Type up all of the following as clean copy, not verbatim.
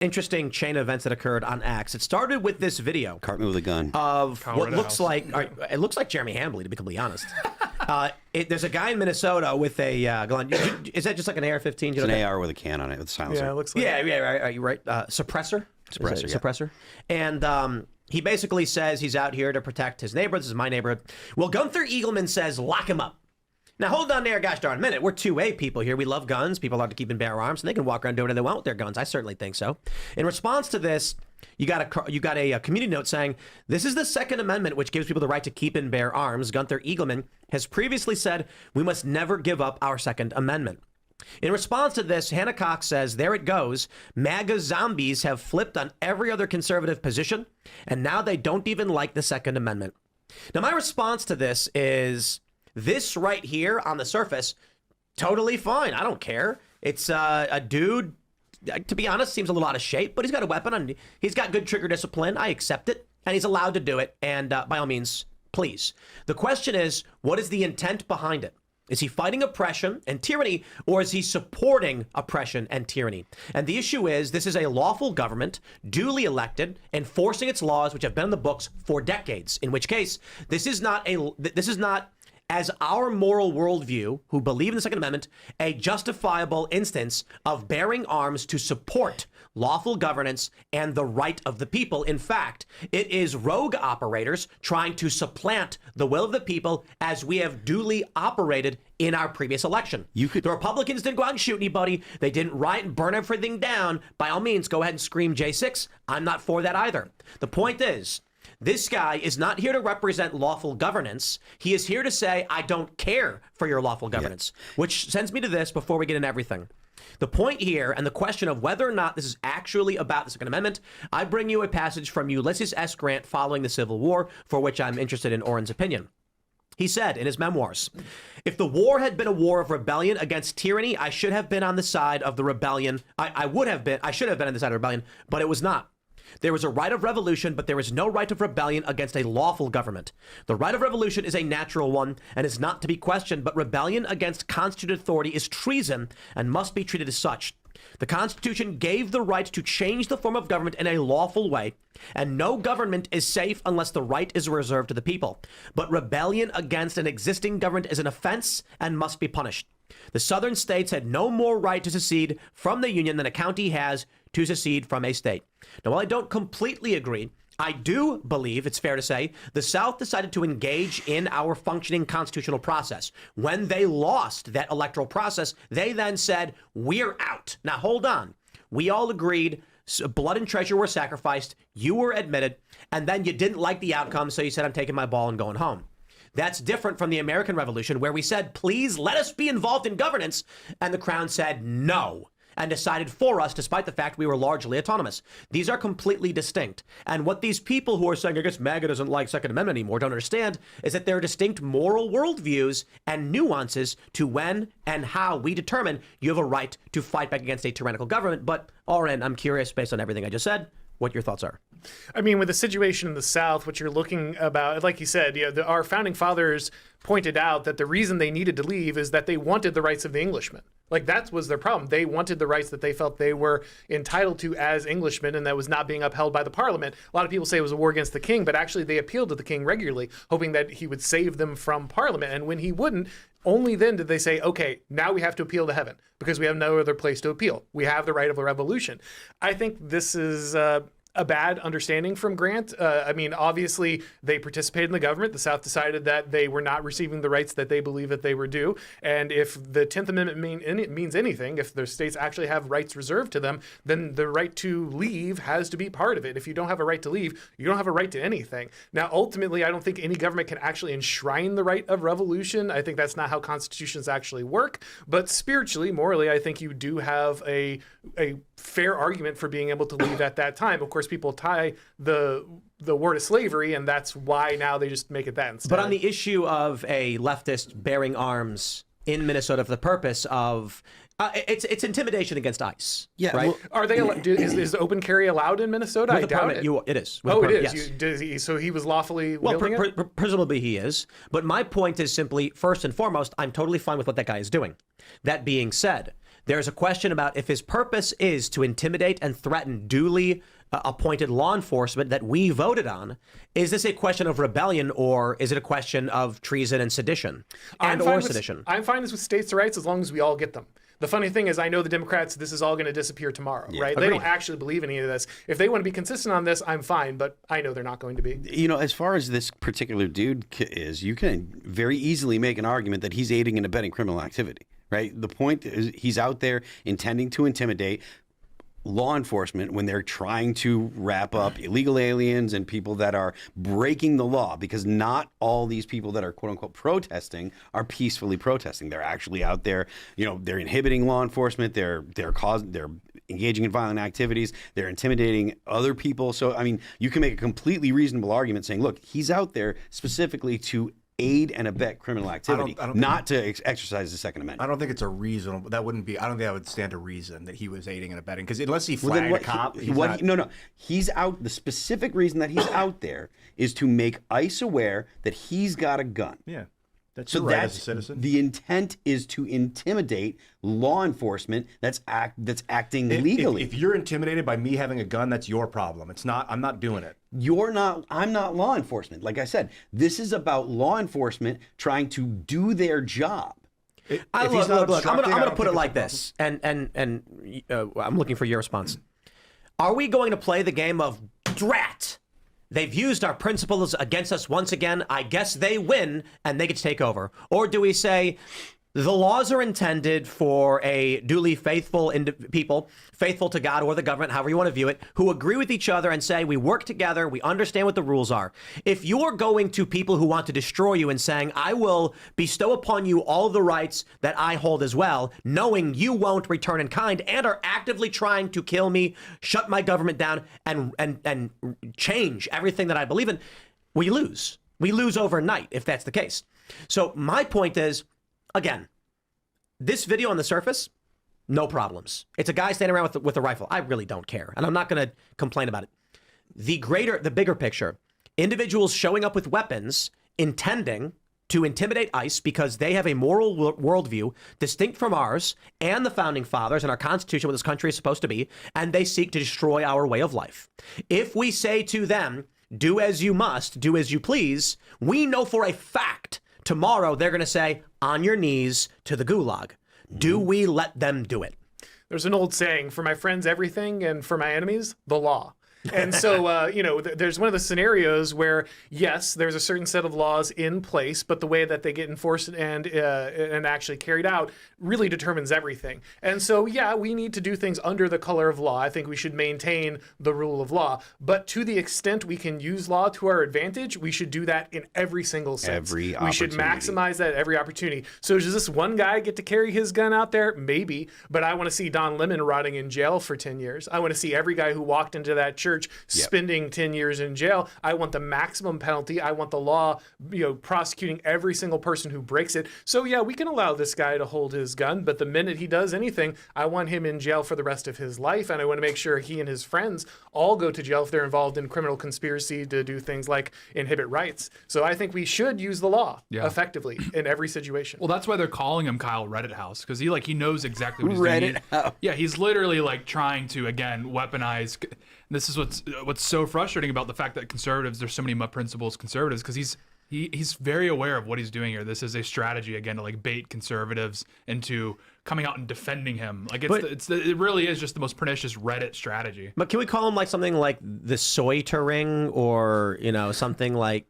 interesting chain of events that occurred on X. It started with this video. Cartman with a gun. Of what looks like, it looks like Jeremy Hambley, to be completely honest. There's a guy in Minnesota with a gun. Is that just like an AR-15? It's an AR with a can on it with a silencer. Yeah, it looks like right. Suppressor? Suppressor, yeah. Suppressor. And he basically says he's out here to protect his neighborhood. This is my neighborhood. Well, Gunther Eagleman says, lock him up. Now, hold on there, gosh darn a minute. We're 2A people here. We love guns. People like to keep and bear arms, and they can walk around doing whatever they want with their guns. I certainly think so. In response to this, you got a community note saying, this is the Second Amendment, which gives people the right to keep and bear arms. Gunther Eagleman has previously said, we must never give up our Second Amendment. In response to this, Hannah Cox says, there it goes. MAGA zombies have flipped on every other conservative position, and now they don't even like the Second Amendment. Now, my response to this is, this right here on the surface, totally fine. I don't care. It's a dude, to be honest, seems a little out of shape, but he's got a weapon and he's got good trigger discipline. I accept it, and he's allowed to do it. And by all means, please. The question is, what is the intent behind it? Is he fighting oppression and tyranny, or is he supporting oppression and tyranny? And the issue is, this is a lawful government, duly elected, enforcing its laws, which have been in the books for decades. In which case, this is not, as our moral worldview, who believe in the Second Amendment, a justifiable instance of bearing arms to support lawful governance and the right of the people. In fact, it is rogue operators trying to supplant the will of the people as we have duly operated in our previous election. The Republicans didn't go out and shoot anybody. They didn't riot and burn everything down. By all means, go ahead and scream J6. I'm not for that either. The point is, this guy is not here to represent lawful governance. He is here to say, I don't care for your lawful governance, which sends me to this before we get into everything. The point here and the question of whether or not this is actually about the Second Amendment, I bring you a passage from Ulysses S. Grant following the Civil War, for which I'm interested in Auron's opinion. He said in his memoirs, if the war had been a war of rebellion against tyranny, I should have been on the side of the rebellion. I should have been on the side of rebellion, but it was not. There was a right of revolution, but there is no right of rebellion against a lawful government. The right of revolution is a natural one and is not to be questioned, but rebellion against constituted authority is treason and must be treated as such. The Constitution gave the right to change the form of government in a lawful way, and no government is safe unless the right is reserved to the people. But rebellion against an existing government is an offense and must be punished. The southern states had no more right to secede from the Union than a county has to secede from a state. Now, while I don't completely agree, I do believe, it's fair to say, the South decided to engage in our functioning constitutional process. When they lost that electoral process, they then said, we're out. Now, hold on. We all agreed, blood and treasure were sacrificed, you were admitted, and then you didn't like the outcome, so you said, I'm taking my ball and going home. That's different from the American Revolution, where we said, please let us be involved in governance, and the Crown said no, and decided for us, despite the fact we were largely autonomous. These are completely distinct. And what these people who are saying, I guess MAGA doesn't like Second Amendment anymore, don't understand, is that there are distinct moral worldviews and nuances to when and how we determine you have a right to fight back against a tyrannical government. But, Auron, I'm curious, based on everything I just said, what your thoughts are. I mean, with the situation in the South, what you're looking about, like you said, our founding fathers pointed out that the reason they needed to leave is that they wanted the rights of the Englishmen. Like, that was their problem. They wanted the rights that they felt they were entitled to as Englishmen, and that was not being upheld by the Parliament. A lot of people say it was a war against the king, but actually they appealed to the king regularly, hoping that he would save them from Parliament. And when he wouldn't, only then did they say, okay, now we have to appeal to heaven because we have no other place to appeal. We have the right of a revolution. I think this is a bad understanding from Grant. I mean, obviously, they participated in the government. The South decided that they were not receiving the rights that they believe that they were due. And if the 10th Amendment means anything, if the states actually have rights reserved to them, then the right to leave has to be part of it. If you don't have a right to leave, you don't have a right to anything. Now, ultimately, I don't think any government can actually enshrine the right of revolution. I think that's not how constitutions actually work. But spiritually, morally, I think you do have a fair argument for being able to leave at that time. Of course, people tie the war to slavery, and that's why now they just make it that instead. But on the issue of a leftist bearing arms in Minnesota for the purpose of it's intimidation against ICE. Yeah, right. well, are they? Is open carry allowed in Minnesota? I doubt it. It is. Oh, it is. Yes. So he was lawfully wielding it? Presumably he is. But my point is simply, first and foremost, I'm totally fine with what that guy is doing. That being said, There's a question about if his purpose is to intimidate and threaten duly appointed law enforcement that we voted on. Is this a question of rebellion, or is it a question of treason and sedition sedition? I'm fine with states' rights as long as we all get them. The funny thing is, I know the Democrats, this is all going to disappear tomorrow, right? Agreed. They don't actually believe in any of this. If they want to be consistent on this, I'm fine, but I know they're not going to be. You know, as far as this particular dude is, you can very easily make an argument that he's aiding and abetting criminal activity, right? The point is he's out there intending to intimidate law enforcement when they're trying to wrap up illegal aliens and people that are breaking the law, because not all these people that are quote unquote protesting are peacefully protesting. They're actually out there, you know, they're inhibiting law enforcement, they're engaging in violent activities, they're intimidating other people. So I mean, you can make a completely reasonable argument saying, look, he's out there specifically to aid and abet criminal activity, not to exercise the Second Amendment. I don't think it's a reasonable. That wouldn't be. I don't think that would stand to reason that he was aiding and abetting, because unless he flagged a cop, he's out. The specific reason that he's out there is to make ICE aware that he's got a gun. Yeah. That's so right that's as a citizen. The intent is to intimidate law enforcement that's acting legally. If you're intimidated by me having a gun, that's your problem. It's not. I'm not doing it. I'm not law enforcement. Like I said, this is about law enforcement trying to do their job. Look, I'm going to put it like this, and I'm looking for your response. Are we going to play the game of drat? They've used our principles against us once again. I guess they win and they get to take over. Or do we say the laws are intended for a duly faithful people, faithful to God or the government, however you want to view it, who agree with each other and say we work together, we understand what the rules are. If you're going to people who want to destroy you and saying I will bestow upon you all the rights that I hold as well, knowing you won't return in kind and are actively trying to kill me, shut my government down, and change everything that I believe in, we lose. We lose overnight if that's the case. So my point is, again, this video on the surface, no problems. It's a guy standing around with a rifle. I really don't care, and I'm not going to complain about it. The bigger picture, individuals showing up with weapons intending to intimidate ICE because they have a moral worldview distinct from ours and the founding fathers and our Constitution, what this country is supposed to be, and they seek to destroy our way of life. If we say to them, do as you must, do as you please, we know for a fact tomorrow they're going to say, on your knees to the gulag. Do we let them do it? There's an old saying, for my friends, everything, and for my enemies, the law. And so, there's one of the scenarios where, yes, there's a certain set of laws in place, but the way that they get enforced and actually carried out really determines everything. And so, yeah, we need to do things under the color of law. I think we should maintain the rule of law. But to the extent we can use law to our advantage, we should do that in every single sense. We should maximize that every opportunity. So does this one guy get to carry his gun out there? Maybe. But I want to see Don Lemon rotting in jail for 10 years. I want to see every guy who walked into that church spending 10 years in jail. I want the maximum penalty. I want the law, prosecuting every single person who breaks it. So yeah, we can allow this guy to hold his gun, but the minute he does anything, I want him in jail for the rest of his life, and I want to make sure he and his friends all go to jail if they're involved in criminal conspiracy to do things like inhibit rights. So I think we should use the law effectively in every situation. Well, that's why they're calling him Kyle Reddit House, because he knows exactly what he's doing. House. Yeah, he's literally trying to again weaponize. This is what's so frustrating about the fact that conservatives, there's so many principles conservatives, because he's very aware of what he's doing here. This is a strategy again to bait conservatives into coming out and defending him. It really is just the most pernicious Reddit strategy. But can we call him something like the Soitering, or something like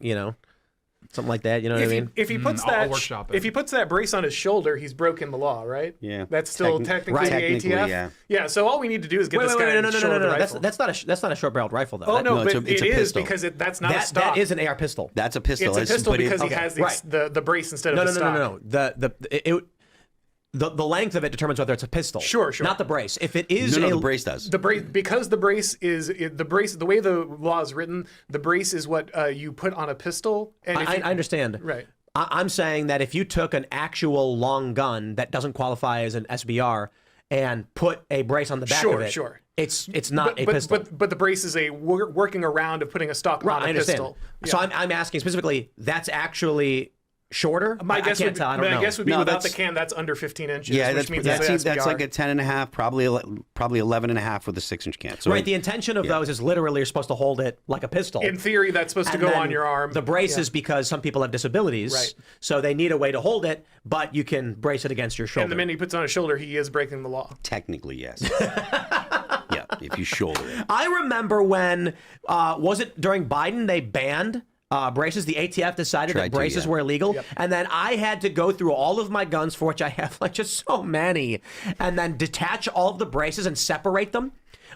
something like that? You know what I mean? If he puts that brace on his shoulder, he's broken the law, right? Yeah. That's still technically the ATF. Yeah. So all we need to do is get this guy to shoulder the rifle. That's not a short-barreled rifle, though. Oh no, but it's it a is pistol. because that's not a stock. That is an AR pistol. That's a pistol. It's a pistol because he has the brace instead of the stock. The length of it determines whether it's a pistol. Sure. Not the brace. If it is the brace does. The brace, because the brace is the way the law is written, the brace is what you put on a pistol. And I understand. Right. I'm saying that if you took an actual long gun that doesn't qualify as an SBR and put a brace on the back of it, it's not a pistol. But the brace is a working around of putting a stock on a pistol. So I'm asking specifically, that's actually shorter? My guess would tell. I don't know. my guess would be No, without the that's- can that's under 15 inches. Yeah, which means it's that's SBR. like a 10.5, probably 11.5 with a 6-inch can. So Right. The intention of those is literally you're supposed to hold it like a pistol. In theory, that's supposed to And go then on your arm. The brace is because some people have disabilities, Right. so they need a way to hold it, but you can brace it against your shoulder. And the minute he puts it on his shoulder, he is breaking the law. technically, yes. Yeah, if you shoulder it. I remember when was it during Biden they banned braces? The ATF decided Tried that to, braces yeah. were illegal, and then I had to go through all of my guns, for which I have like just so many, and then detach all of the braces and separate them.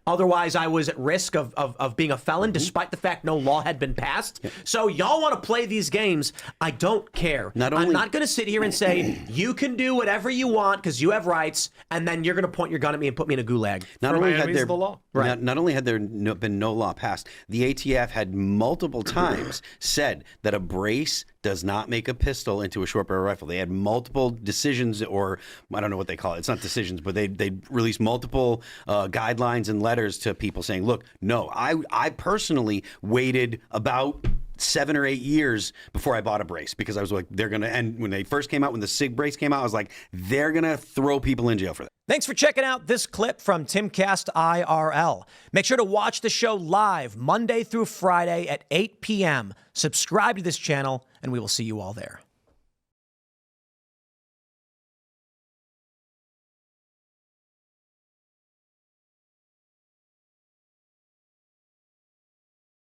Otherwise, I was at risk of being a felon, despite the fact no law had been passed. So y'all want to play these games? I don't care. I'm not going to sit here and say you can do whatever you want because you have rights, and then you're going to point your gun at me and put me in a gulag. Not For only my had enemies there of the law. not only had there been no law passed, the ATF had multiple times said that a brace does not make a pistol into a short barrel rifle. They had multiple decisions, or I don't know what they call it. It's not decisions, but they released multiple guidelines and letters to people saying, look, no, I personally waited about 7 or 8 years before I bought a brace because I was like, they're going to, and when they first came out, when the SIG brace came out, I was like, they're going to throw people in jail for that. Thanks for checking out this clip from Timcast IRL. Make sure to watch the show live Monday through Friday at 8 p.m. Subscribe to this channel, and we will see you all there.